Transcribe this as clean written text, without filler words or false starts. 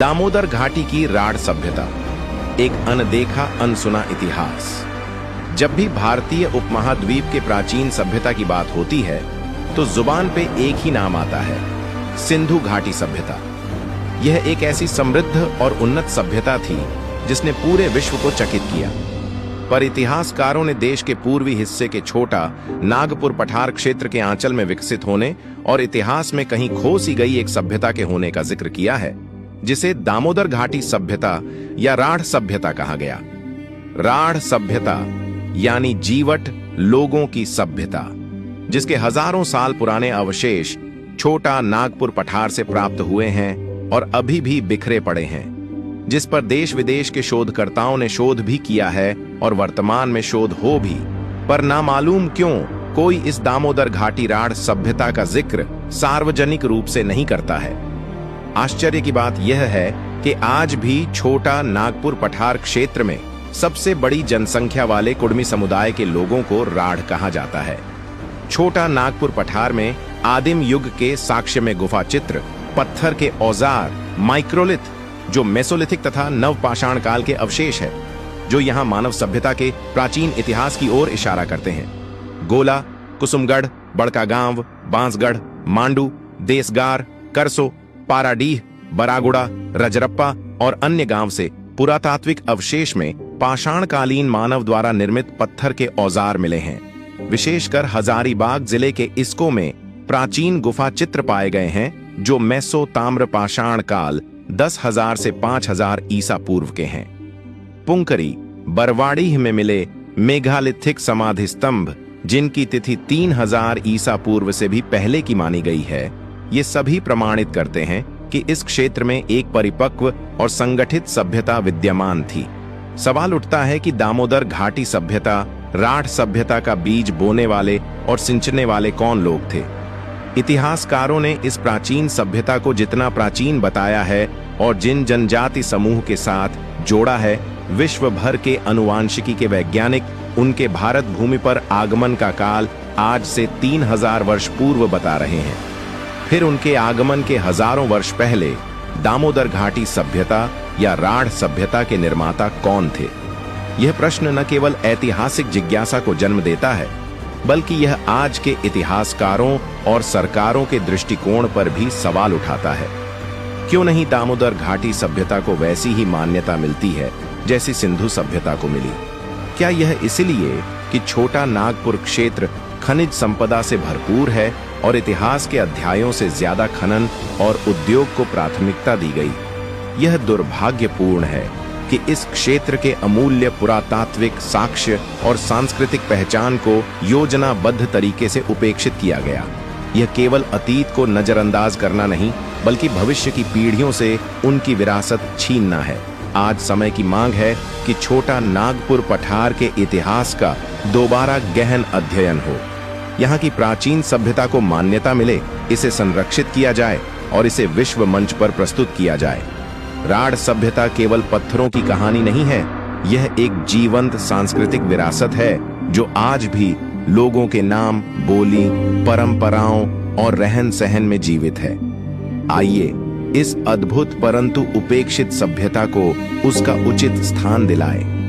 दामोदर घाटी की राढ़ सभ्यता, एक अनदेखा अनसुना इतिहास। जब भी भारतीय उपमहाद्वीप के प्राचीन सभ्यता की बात होती है तो जुबान पे एक ही नाम आता है, सिंधु घाटी सभ्यता। यह एक ऐसी समृद्ध और उन्नत सभ्यता थी जिसने पूरे विश्व को चकित किया। पर इतिहासकारों ने देश के पूर्वी हिस्से के छोटा नागपुर पठार क्षेत्र के आंचल में विकसित होने और इतिहास में कहीं खो सी गई एक सभ्यता के होने का जिक्र किया है, जिसे दामोदर घाटी सभ्यता या राढ़ सभ्यता कहा गया। राढ़ सभ्यता यानी जीवट लोगों की सभ्यता, जिसके हजारों साल पुराने अवशेष छोटा नागपुर पठार से प्राप्त हुए हैं और अभी भी बिखरे पड़े हैं, जिस पर देश विदेश के शोधकर्ताओं ने शोध भी किया है और वर्तमान में शोध हो भी, पर नामालूम क्यों कोई इस दामोदर घाटी राढ़ सभ्यता का जिक्र सार्वजनिक रूप से नहीं करता है। आश्चर्य की बात यह है कि आज भी छोटा नागपुर पठार क्षेत्र में सबसे बड़ी जनसंख्या वाले कुड़मी समुदाय के लोगों को राढ़ कहा जाता है। छोटा नागपुर पठार में आदिम युग के साक्ष्य में गुफा चित्र, पत्थर के औजार, माइक्रोलिथ जो मेसोलिथिक तथा नवपाषाण काल के अवशेष है, जो यहाँ मानव सभ्यता के प्राचीन इतिहास की ओर इशारा करते हैं। गोला, कुसुमगढ़, बड़कागांव, बांसगढ़, मांडू, देसगार, करसो, पाराडीह, बरागुड़ा, रजरप्पा और अन्य गांव से पुरातात्विक अवशेष में पाषाणकालीन मानव द्वारा निर्मित पत्थर के औजार मिले हैं। विशेषकर हजारीबाग जिले के इस्को में प्राचीन गुफा चित्र पाए गए हैं जो मेसो ताम्र पाषाण काल 10,000 से 5,000 ईसा पूर्व के हैं। पुंकरी, बरवाड़ीह में मिले मेघालिथिक समाधि स्तंभ, जिनकी तिथि 3000 ईसा पूर्व से भी पहले की मानी गई है, ये सभी प्रमाणित करते हैं कि इस क्षेत्र में एक परिपक्व और संगठित सभ्यता विद्यमान थी। सवाल उठता है कि दामोदर घाटी सभ्यता, राढ़ सभ्यता का बीज बोने वाले और सिंचने वाले कौन लोग थे। इतिहासकारों ने इस प्राचीन सभ्यता को जितना प्राचीन बताया है और जिन जनजाति समूह के साथ जोड़ा है, विश्व भर के अनुवांशिकी के वैज्ञानिक उनके भारत भूमि पर आगमन का काल आज से 3000 वर्ष पूर्व बता रहे हैं। फिर उनके आगमन के हजारों वर्ष पहले दामोदर घाटी सभ्यता या राढ़ सभ्यता के निर्माता कौन थे? यह प्रश्न न केवल ऐतिहासिक जिज्ञासा को जन्म देता है, बल्कि यह आज के इतिहासकारों और सरकारों के दृष्टिकोण पर भी सवाल उठाता है। क्यों नहीं दामोदर घाटी सभ्यता को वैसी ही मान्यता मिलती है जैसी सिंधु सभ्यता को मिली? क्या यह इसलिए कि छोटा नागपुर क्षेत्र खनिज संपदा से भरपूर है और इतिहास के अध्यायों से ज्यादा खनन और उद्योग को प्राथमिकता दी गई? यह दुर्भाग्यपूर्ण है कि इस क्षेत्र के अमूल्य पुरातात्विक साक्ष्य और सांस्कृतिक पहचान को योजनाबद्ध तरीके से उपेक्षित किया गया। यह केवल अतीत को नजरअंदाज करना नहीं, बल्कि भविष्य की पीढ़ियों से उनकी विरासत छीनना है। आज समय की मांग है कि छोटा नागपुर पठार के इतिहास का दोबारा गहन अध्ययन हो। यहाँ की प्राचीन सभ्यता को मान्यता मिले, इसे संरक्षित किया जाए और इसे विश्व मंच पर प्रस्तुत किया जाए। राढ़ सभ्यता केवल पत्थरों की कहानी नहीं है, यह एक जीवंत सांस्कृतिक विरासत है जो आज भी लोगों के नाम, बोली, परंपराओं और रहन सहन में जीवित है। आइए इस अद्भुत परंतु उपेक्षित सभ्यता को उसका उचित स्थान दिलाएं।